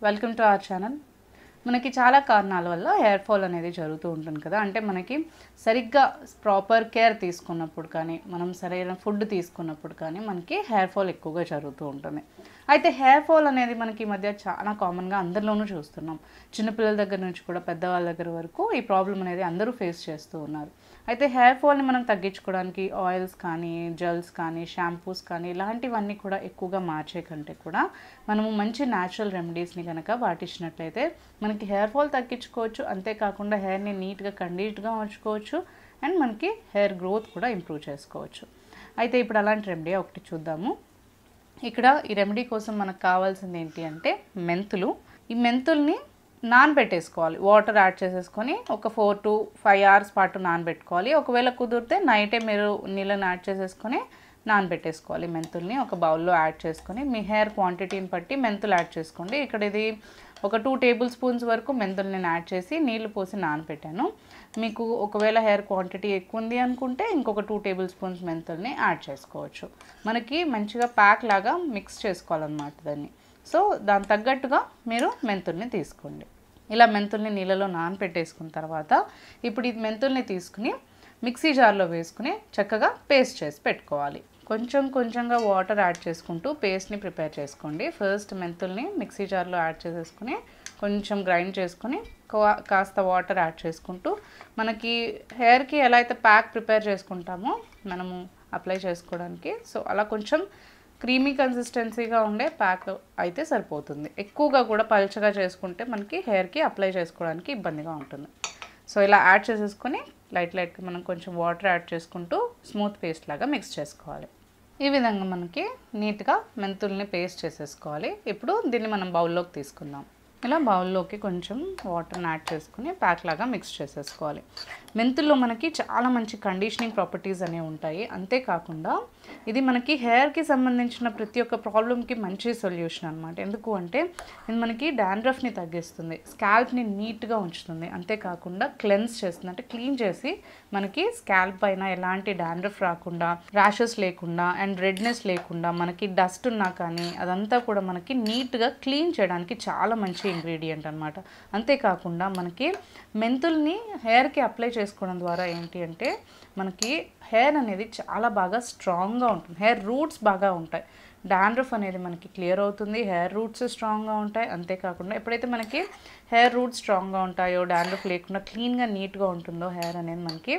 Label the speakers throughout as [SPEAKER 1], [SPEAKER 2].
[SPEAKER 1] Welcome to our channel. మనకి చాలా కారణాల వల్ల హెయిర్ ఫాల్ అనేది జరుగుతూ ఉంటుంది కదా. అంటే మనకి సరిగ్గా ప్రాపర్ కేర్ తీసుకున్నప్పుడు కానీ, మనం సరైన ఫుడ్ తీసుకున్నప్పుడు కానీ మనకి హెయిర్ ఫాల్ ఎక్కువగా జరుగుతూ ఉంటుంది. అయితే హెయిర్ ఫాల్ అనేది మనకి ఈ మధ్య చాలా కామన్గా అందరిలోనూ చూస్తున్నాం. చిన్నపిల్లల దగ్గర నుంచి కూడా పెద్దవాళ్ళ దగ్గర వరకు ఈ ప్రాబ్లం అనేది అందరూ ఫేస్ చేస్తూ ఉన్నారు. అయితే హెయిర్ ఫాల్ని మనం తగ్గించుకోవడానికి ఆయిల్స్ కానీ, జెల్స్ కానీ, షాంపూస్ కానీ ఇలాంటివన్నీ కూడా ఎక్కువగా మార్చే కంటే కూడా మనము మంచి న్యాచురల్ రెమెడీస్ని కనుక పాటించినట్లయితే మనకి హెయిర్ ఫాల్ తగ్గించుకోవచ్చు. అంతేకాకుండా హెయిర్ని నీట్గా కండిషన్గా ఉంచుకోవచ్చు అండ్ మనకి హెయిర్ గ్రోత్ కూడా ఇంప్రూవ్ చేసుకోవచ్చు. అయితే ఇప్పుడు అలాంటి రెమెడీ ఒకటి చూద్దాము. ఇక్కడ ఈ రెమెడీ కోసం మనకు కావాల్సింది ఏంటి అంటే మెంతులు. ఈ మెంతుల్ని నానబెట్టేసుకోవాలి. వాటర్ యాడ్ చేసేసుకొని ఒక 4 to 5 hours పాటు నానబెట్టుకోవాలి. ఒకవేళ కుదిరితే నైటే మీరు నీళ్ళని యాడ్ చేసేసుకొని నానబెట్టేసుకోవాలి. మెంతుల్ని ఒక బౌల్లో యాడ్ చేసుకొని మీ హెయిర్ క్వాంటిటీని బట్టి మెంతులు యాడ్ చేసుకోండి. ఇక్కడ ఇది ఒక 2 tablespoons వరకు మెంతులు నేను యాడ్ చేసి నీళ్లు పోసి నానబెట్టాను. మీకు ఒకవేళ హెయిర్ క్వాంటిటీ ఎక్కువ ఉంది అనుకుంటే ఇంకొక 2 tablespoons మెంతుల్ని యాడ్ చేసుకోవచ్చు. మనకి మంచిగా ప్యాక్ లాగా మిక్స్ చేసుకోవాలన్నమాట దాన్ని. సో దాని తగ్గట్టుగా మీరు మెంతుల్ని తీసుకోండి. ఇలా మెంతుల్ని నీళ్ళలో నానబెట్టేసుకున్న తర్వాత ఇప్పుడు ఈ మెంతుల్ని తీసుకుని మిక్సీ జార్లో వేసుకుని చక్కగా పేస్ట్ చేసి పెట్టుకోవాలి. కొంచెంగా వాటర్ యాడ్ చేసుకుంటూ పేస్ట్ని ప్రిపేర్ చేసుకోండి. ఫస్ట్ మెంతుల్ని మిక్సీ జార్లో యాడ్ చేసేసుకుని కొంచెం గ్రైండ్ చేసుకుని కాస్త వాటర్ యాడ్ చేసుకుంటూ మనకి హెయిర్కి ఎలా అయితే ప్యాక్ ప్రిపేర్ చేసుకుంటామో మనము అప్లై చేసుకోవడానికి, సో అలా కొంచెం క్రీమీ కన్సిస్టెన్సీగా ఉండే ప్యాక్ అయితే సరిపోతుంది. ఎక్కువగా కూడా పల్చగా చేసుకుంటే మనకి హెయిర్కి అప్లై చేసుకోవడానికి ఇబ్బందిగా ఉంటుంది. సో ఇలా యాడ్ చేసేసుకొని లైట్గా మనం కొంచెం వాటర్ యాడ్ చేసుకుంటూ స్మూత్ పేస్ట్ లాగా మిక్స్ చేసుకోవాలి. ఈ విధంగా మనకి నీట్గా మెంతుల్ని పేస్ట్ చేసేసుకోవాలి. ఇప్పుడు దీన్ని మనం బౌల్లోకి తీసుకుందాం. ఇలా బౌల్లోకి కొంచెం వాటర్ని యాడ్ చేసుకుని ప్యాక్ లాగా మిక్స్ చేసేసుకోవాలి. మెంతుల్లో మనకి చాలా మంచి కండిషనింగ్ ప్రాపర్టీస్ అనేవి ఉంటాయి. అంతేకాకుండా ఇది మనకి హెయిర్కి సంబంధించిన ప్రతి ఒక్క ప్రాబ్లమ్కి మంచి సొల్యూషన్ అనమాట. ఎందుకు అంటే ఇది మనకి డాండ్రఫ్ని తగ్గిస్తుంది, స్కాల్ప్ని నీట్గా ఉంచుతుంది, అంతేకాకుండా క్లెన్స్ చేస్తుంది. అంటే క్లీన్ చేసి మనకి స్కాల్ప్ పైన ఎలాంటి డాండ్రఫ్ రాకుండా, ర్యాషెస్ లేకుండా అండ్ రెడ్నెస్ లేకుండా, మనకి డస్ట్ ఉన్నా కానీ అదంతా కూడా మనకి నీట్గా క్లీన్ చేయడానికి చాలా మంచి ఇంగ్రీడియంట్ అనమాట. అంతేకాకుండా మనకి మెంతుల్ని హెయిర్కి అప్లై చేసుకోవడం ద్వారా ఏంటి అంటే మనకి హెయిర్ అనేది చాలా బాగా స్ట్రాంగ్గా ఉంటుంది. హెయిర్ రూట్స్ బాగా ఉంటాయి. డాండ్రఫ్ అనేది మనకి క్లియర్ అవుతుంది, హెయిర్ రూట్స్ స్ట్రాంగ్గా ఉంటాయి. అంతేకాకుండా ఎప్పుడైతే మనకి హెయిర్ రూట్స్ స్ట్రాంగ్గా ఉంటాయో, డాండ్రఫ్ లేకుండా క్లీన్గా నీట్గా ఉంటుందో హెయిర్ అనేది మనకి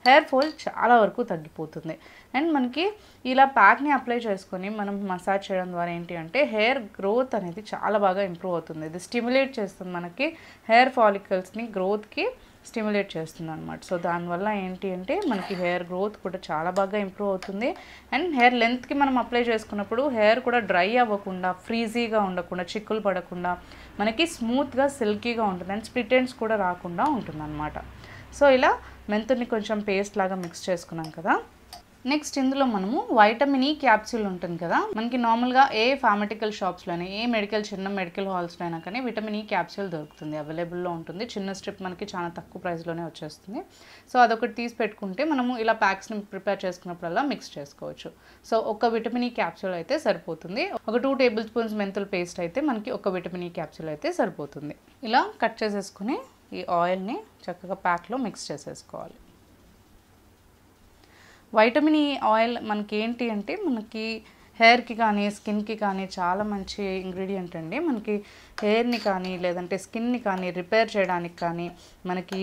[SPEAKER 1] హెయిర్ ఫాల్ చాలా వరకు తగ్గిపోతుంది. అండ్ మనకి ఇలా ప్యాక్ని అప్లై చేసుకొని మనం మసాజ్ చేయడం ద్వారా ఏంటి అంటే హెయిర్ గ్రోత్ అనేది చాలా బాగా ఇంప్రూవ్ అవుతుంది. ఇది స్టిమ్యులేట్ చేస్తుంది, మనకి హెయిర్ ఫాలికల్స్ని గ్రోత్కి స్టిమ్యులేట్ చేస్తుంది అనమాట. సో దానివల్ల ఏంటి అంటే మనకి హెయిర్ గ్రోత్ కూడా చాలా బాగా ఇంప్రూవ్ అవుతుంది. అండ్ హెయిర్ లెంత్కి మనం అప్లై చేసుకున్నప్పుడు హెయిర్ కూడా డ్రై అవ్వకుండా, ఫ్రీజీగా ఉండకుండా, చిక్కులు పడకుండా మనకి స్మూత్గా సిల్కీగా ఉంటుంది అండ్ స్ప్లిట్ ఎండ్స్ కూడా రాకుండా ఉంటుంది అనమాట. సో ఇలా మెంతుల్ని కొంచెం పేస్ట్ లాగా మిక్స్ చేసుకున్నాం కదా. నెక్స్ట్ ఇందులో మనము వైటమిన్ ఈ క్యాప్సూల్ ఉంటుంది కదా. మనకి నార్మల్గా ఏ ఫార్మటికల్ షాప్స్లోనే, ఏ చిన్న మెడికల్ హాల్స్లో అయినా కానీ విటమిన్ ఈ క్యాప్సూల్ దొరుకుతుంది, అవైలబుల్లో ఉంటుంది. చిన్న స్ట్రిప్ మనకి చాలా తక్కువ ప్రైస్లోనే వచ్చేస్తుంది. సో అదొకటి తీసి పెట్టుకుంటే మనము ఇలా ప్యాక్స్ని ప్రిపేర్ చేసుకున్నప్పుడల్లా మిక్స్ చేసుకోవచ్చు. సో ఒక విటమిన్ ఈ క్యాప్సూల్ అయితే సరిపోతుంది. ఒక 2 tablespoons మెంతుల పేస్ట్ అయితే మనకి ఒక విటమిన్ ఈ క్యాప్సూల్ అయితే సరిపోతుంది. ఇలా కట్ చేసేసుకుని ఈ ఆయిల్ని చక్కగా ప్యాక్లో మిక్స్ చేసేసుకోవాలి. వైటమిన్ ఈ ఆయిల్ మనకి ఏంటి అంటే మనకి హెయిర్కి కానీ స్కిన్కి కానీ చాలా మంచి ఇంగ్రీడియంట్ అండి. మనకి హెయిర్ని కానీ లేదంటే స్కిన్ని కానీ రిపేర్ చేయడానికి కానీ, మనకి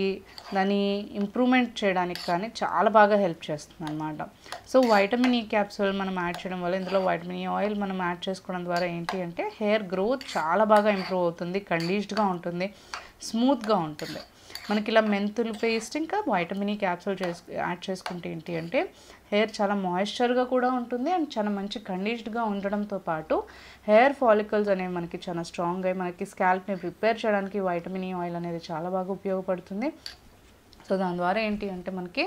[SPEAKER 1] దాన్ని ఇంప్రూవ్మెంట్ చేయడానికి కానీ చాలా బాగా హెల్ప్ చేస్తుంది అనమాట. సో వైటమిన్ ఈ క్యాప్సూల్ మనం యాడ్ చేయడం వల్ల, ఇందులో వైటమిన్ ఈ ఆయిల్ మనం యాడ్ చేసుకోవడం ద్వారా ఏంటి అంటే హెయిర్ గ్రోత్ చాలా బాగా ఇంప్రూవ్ అవుతుంది, కండిషన్గా ఉంటుంది, స్మూత్గా ఉంటుంది. మనకి ఇలా మెంతులు పేస్ట్ ఇంకా వైటమిన్ ఈ క్యాప్సూల్ యాడ్ చేసుకుంటే ఏంటి అంటే హెయిర్ చాలా మాయిశ్చర్గా కూడా ఉంటుంది అండ్ చాలా మంచి కండిషన్గా ఉండడంతో పాటు హెయిర్ ఫాలికల్స్ అనేవి మనకి చాలా స్ట్రాంగ్ అయ్యి మనకి స్కాల్ప్ని ప్రిపేర్ చేయడానికి వైటమిన్ ఈ ఆయిల్ అనేది చాలా బాగా ఉపయోగపడుతుంది. సో దాని ద్వారా ఏంటి అంటే మనకి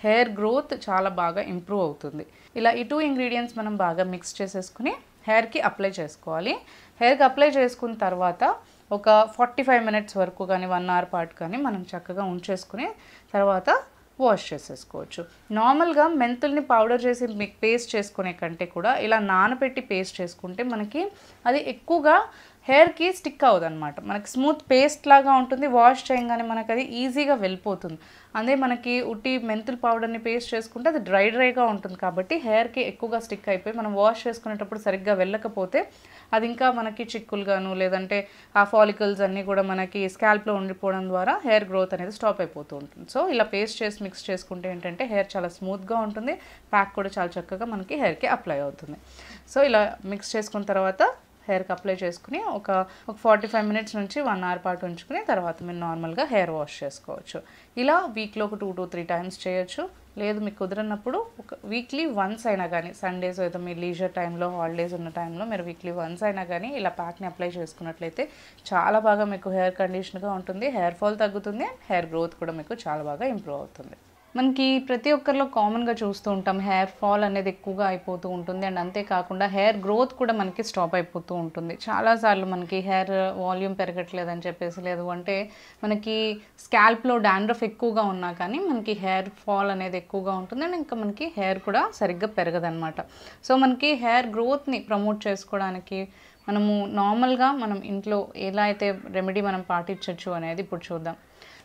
[SPEAKER 1] హెయిర్ గ్రోత్ చాలా బాగా ఇంప్రూవ్ అవుతుంది. ఇలా ఈ 2 ఇంగ్రీడియంట్స్ మనం బాగా మిక్స్ చేసేసుకుని హెయిర్కి అప్లై చేసుకోవాలి. హెయిర్కి అప్లై చేసుకున్న తర్వాత ఒక 45 minutes వరకు కానీ 1 hour పాటు కానీ మనం చక్కగా ఉంచేసుకుని తర్వాత వాష్ చేసేసుకోవచ్చు. నార్మల్గా మెంతుల్ని పౌడర్ చేసి పేస్ట్ చేసుకునే కంటే కూడా ఇలా నానబెట్టి పేస్ట్ చేసుకుంటే మనకి అది ఎక్కువగా హెయిర్కి స్టిక్ అవ్వదన్నమాట. మనకి స్మూత్ పేస్ట్ లాగా ఉంటుంది. వాష్ చేయగానే మనకు అది ఈజీగా వెళ్ళిపోతుంది. అదే మనకి ఉట్టి మెంతుల పౌడర్ని పేస్ట్ చేసుకుంటే అది డ్రైగా ఉంటుంది కాబట్టి హెయిర్కి ఎక్కువగా స్టిక్ అయిపోయి మనం వాష్ చేసుకునేటప్పుడు సరిగ్గా వెళ్ళకపోతే అది ఇంకా మనకి చిక్కులుగాను లేదంటే ఆ ఫాలికల్స్ అన్నీ కూడా మనకి స్కాల్ప్లో ఉండిపోవడం ద్వారా హెయిర్ గ్రోత్ అనేది స్టాప్ అయిపోతూ ఉంటుంది. సో ఇలా పేస్ట్ చేసి మిక్స్ చేసుకుంటే ఏంటంటే హెయిర్ చాలా స్మూత్గా ఉంటుంది. ప్యాక్ కూడా చాలా చక్కగా మనకి హెయిర్కి అప్లై అవుతుంది. సో ఇలా మిక్స్ చేసుకున్న తర్వాత హెయిర్కి అప్లై చేసుకుని ఒక 45 మినిట్స్ నుంచి 1 అవర్ పాటు ఉంచుకుని తర్వాత మీరు నార్మల్గా హెయిర్ వాష్ చేసుకోవచ్చు. ఇలా వీక్లో ఒక 2 to 3 టైమ్స్ చేయొచ్చు. లేదు మీకు కుదిరినప్పుడు ఒక వీక్లీ వన్స్ అయినా కానీ సండేస్ ఏదో మీ లీజర్ టైంలో హాలిడేస్ ఉన్న టైంలో మీరు వీక్లీ వన్స్ అయినా కానీ ఇలా ప్యాక్ని అప్లై చేసుకున్నట్లయితే చాలా బాగా మీకు హెయిర్ కండిషన్గా ఉంటుంది. హెయిర్ ఫాల్ తగ్గుతుంది. హెయిర్ గ్రోత్ కూడా మీకు చాలా బాగా ఇంప్రూవ్ అవుతుంది. మనకి ప్రతి ఒక్కరిలో కామన్గా చూస్తూ ఉంటాం హెయిర్ ఫాల్ అనేది ఎక్కువగా అయిపోతూ ఉంటుంది. అండ్ అంతేకాకుండా హెయిర్ గ్రోత్ కూడా మనకి స్టాప్ అయిపోతూ ఉంటుంది. చాలాసార్లు మనకి హెయిర్ వాల్యూమ్ పెరగట్లేదని చెప్పేసి లేదు అంటే మనకి స్కాల్ప్లో డాండ్రఫ్ ఎక్కువగా ఉన్నా కానీ మనకి హెయిర్ ఫాల్ అనేది ఎక్కువగా ఉంటుంది. అండ్ ఇంకా మనకి హెయిర్ కూడా సరిగ్గా పెరగదనమాట. సో మనకి హెయిర్ గ్రోత్ని ప్రమోట్ చేసుకోవడానికి మనము నార్మల్గా మనం ఇంట్లో ఎలా అయితే రెమెడీ మనం పాటించవచ్చు అనేది ఇప్పుడు చూద్దాం.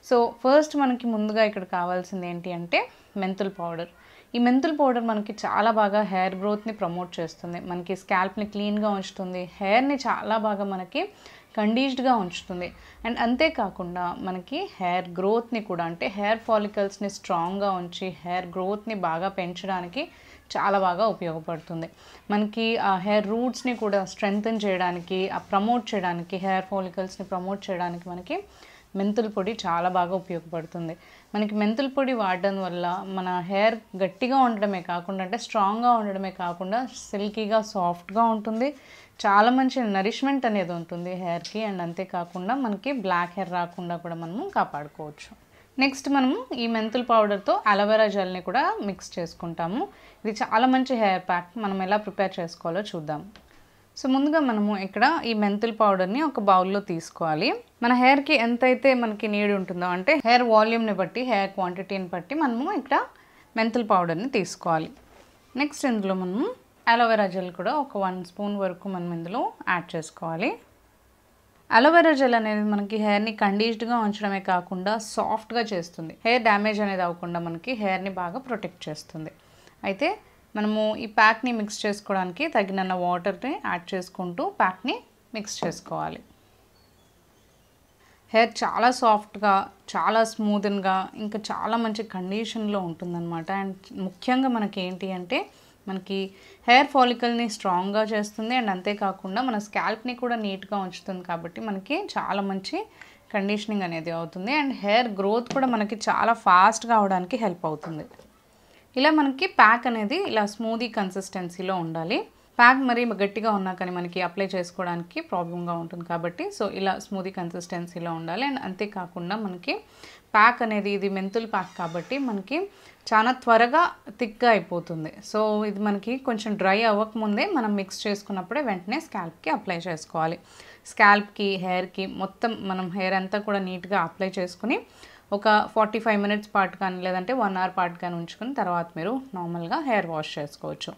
[SPEAKER 1] సో ఫస్ట్ మనకి ముందుగా ఇక్కడ కావాల్సింది ఏంటి అంటే మెంతుల పౌడర్. ఈ మెంతుల పౌడర్ మనకి చాలా బాగా హెయిర్ గ్రోత్ని ప్రమోట్ చేస్తుంది. మనకి స్కాల్ప్ని క్లీన్గా ఉంచుతుంది. హెయిర్ని చాలా బాగా మనకి కండీష్డ్గా ఉంచుతుంది. అండ్ అంతేకాకుండా మనకి హెయిర్ గ్రోత్ని కూడా అంటే హెయిర్ ఫాలికల్స్ని స్ట్రాంగ్గా ఉంచి హెయిర్ గ్రోత్ని బాగా పెంచడానికి చాలా బాగా ఉపయోగపడుతుంది. మనకి ఆ హెయిర్ రూట్స్ని కూడా స్ట్రెంగ్తన్ చేయడానికి ప్రమోట్ చేయడానికి హెయిర్ ఫాలికల్స్ని ప్రమోట్ చేయడానికి మనకి మెంతుల పొడి చాలా బాగా ఉపయోగపడుతుంది. మనకి మెంతుల పొడి వాడడం వల్ల మన హెయిర్ గట్టిగా ఉండడమే కాకుండా అంటే స్ట్రాంగ్గా ఉండడమే కాకుండా సిల్కీగా సాఫ్ట్గా ఉంటుంది. చాలా మంచి నరిష్మెంట్ అనేది ఉంటుంది హెయిర్కి. అండ్ అంతేకాకుండా మనకి బ్లాక్ హెయిర్ రాకుండా కూడా మనము కాపాడుకోవచ్చు. నెక్స్ట్ మనము ఈ మెంతుల పౌడర్తో అలోవెరా జెల్ని కూడా మిక్స్ చేసుకుంటాము. ఇది చాలా మంచి హెయిర్ ప్యాక్. మనం ఎలా ప్రిపేర్ చేసుకోవాలో చూద్దాం. సో ముందుగా మనము ఇక్కడ ఈ మెంతుల పౌడర్ని ఒక బౌల్లో తీసుకోవాలి. మన హెయిర్కి ఎంతైతే మనకి నీడ్ ఉంటుందో అంటే హెయిర్ వాల్యూమ్ని బట్టి హెయిర్ క్వాంటిటీని బట్టి మనము ఇక్కడ మెంతుల పౌడర్ని తీసుకోవాలి. నెక్స్ట్ ఇందులో మనము అలోవెరా జెల్ కూడా ఒక 1 స్పూన్ వరకు మనం ఇందులో యాడ్ చేసుకోవాలి. అలోవెరా జెల్ అనేది మనకి హెయిర్ని కండీష్డ్గా ఉంచడమే కాకుండా సాఫ్ట్గా చేస్తుంది. హెయిర్ డ్యామేజ్ అనేది అవ్వకుండా మనకి హెయిర్ని బాగా ప్రొటెక్ట్ చేస్తుంది. అయితే మనము ఈ ప్యాక్ని మిక్స్ చేసుకోవడానికి తగినన్న వాటర్ని యాడ్ చేసుకుంటూ ప్యాక్ని మిక్స్ చేసుకోవాలి. హెయిర్ చాలా సాఫ్ట్గా చాలా స్మూత్గా ఇంకా చాలా మంచి కండిషన్లో ఉంటుందన్నమాట. అండ్ ముఖ్యంగా మనకి ఏంటి అంటే మనకి హెయిర్ ఫాలికల్ని స్ట్రాంగ్గా చేస్తుంది. అండ్ అంతేకాకుండా మన స్కాల్ప్ని కూడా నీట్గా ఉంచుతుంది కాబట్టి మనకి చాలా మంచి కండిషనింగ్ అనేది అవుతుంది. అండ్ హెయిర్ గ్రోత్ కూడా మనకి చాలా ఫాస్ట్గా అవడానికి హెల్ప్ అవుతుంది. ఇలా మనకి ప్యాక్ అనేది ఇలా స్మూదీ కన్సిస్టెన్సీలో ఉండాలి. ప్యాక్ మరీ గట్టిగా ఉన్నా కానీ మనకి అప్లై చేసుకోవడానికి ప్రాబ్లంగా ఉంటుంది కాబట్టి సో ఇలా స్మూదీ కన్సిస్టెన్సీలో ఉండాలి. అండ్ అంతేకాకుండా మనకి ప్యాక్ అనేది ఇది మెంతుల ప్యాక్ కాబట్టి మనకి చాలా త్వరగా థిక్గా అయిపోతుంది. సో ఇది మనకి కొంచెం డ్రై అవ్వకముందే మనం మిక్స్ చేసుకున్నప్పుడే వెంటనే స్కాల్ప్కి అప్లై చేసుకోవాలి. స్కాల్ప్కి హెయిర్కి మొత్తం మనం హెయిర్ అంతా కూడా నీట్గా అప్లై చేసుకుని ఒక 45 మినిట్స్ పాటు కానీ లేదంటే 1 అవర్ పాటు కానీ ఉంచుకుని తర్వాత మీరు నార్మల్గా హెయిర్ వాష్ చేసుకోవచ్చు.